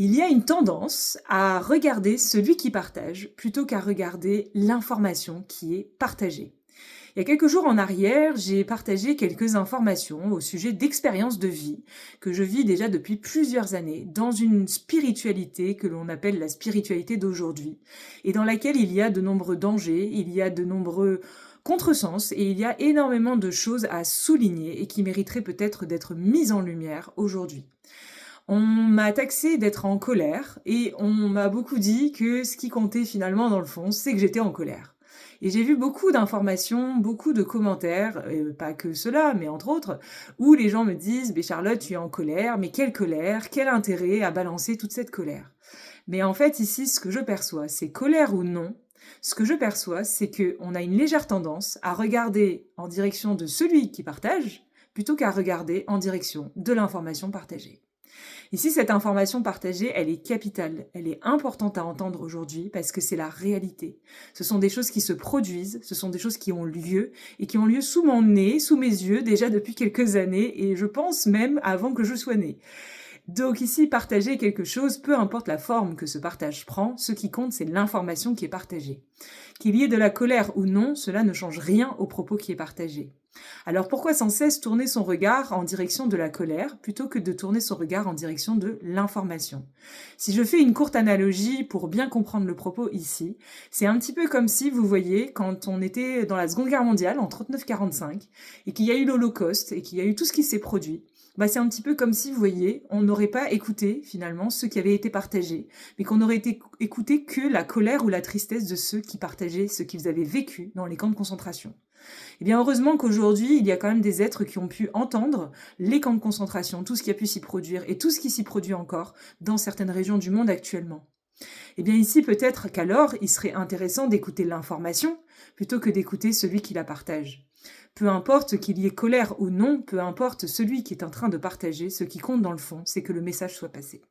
Il y a une tendance à regarder celui qui partage plutôt qu'à regarder l'information qui est partagée. Il y a quelques jours en arrière, j'ai partagé quelques informations au sujet d'expériences de vie que je vis déjà depuis plusieurs années dans une spiritualité que l'on appelle la spiritualité d'aujourd'hui et dans laquelle il y a de nombreux dangers, il y a de nombreux contresens et il y a énormément de choses à souligner et qui mériteraient peut-être d'être mises en lumière aujourd'hui. On m'a taxé d'être en colère et on m'a beaucoup dit que ce qui comptait finalement dans le fond, c'est que j'étais en colère. Et j'ai vu beaucoup d'informations, beaucoup de commentaires, pas que cela, mais entre autres, où les gens me disent: «Mais Charlotte, tu es en colère, mais quelle colère? Quel intérêt à balancer toute cette colère?» Mais en fait, ici, ce que je perçois, c'est colère ou non, ce que je perçois, c'est qu'on a une légère tendance à regarder en direction de celui qui partage, plutôt qu'à regarder en direction de l'information partagée. Ici, cette information partagée, elle est capitale, elle est importante à entendre aujourd'hui parce que c'est la réalité. Ce sont des choses qui se produisent, ce sont des choses qui ont lieu et qui ont lieu sous mon nez, sous mes yeux déjà depuis quelques années et je pense même avant que je sois née. Donc ici, partager quelque chose, peu importe la forme que ce partage prend, ce qui compte, c'est l'information qui est partagée. Qu'il y ait de la colère ou non, cela ne change rien au propos qui est partagé. Alors pourquoi sans cesse tourner son regard en direction de la colère plutôt que de tourner son regard en direction de l'information? Si je fais une courte analogie pour bien comprendre le propos ici, c'est un petit peu comme si, vous voyez, quand on était dans la Seconde Guerre mondiale, en 39-45, et qu'il y a eu l'Holocauste, et qu'il y a eu tout ce qui s'est produit, c'est un petit peu comme si, vous voyez, on n'aurait pas écouté, finalement, ce qui avait été partagé, mais qu'on aurait écouté que la colère ou la tristesse de ceux qui partageaient ce qu'ils avaient vécu dans les camps de concentration. Eh bien, heureusement qu'aujourd'hui, il y a quand même des êtres qui ont pu entendre les camps de concentration, tout ce qui a pu s'y produire et tout ce qui s'y produit encore dans certaines régions du monde actuellement. Eh bien, ici, peut-être qu'alors, il serait intéressant d'écouter l'information plutôt que d'écouter celui qui la partage. Peu importe qu'il y ait colère ou non, peu importe celui qui est en train de partager, ce qui compte dans le fond, c'est que le message soit passé.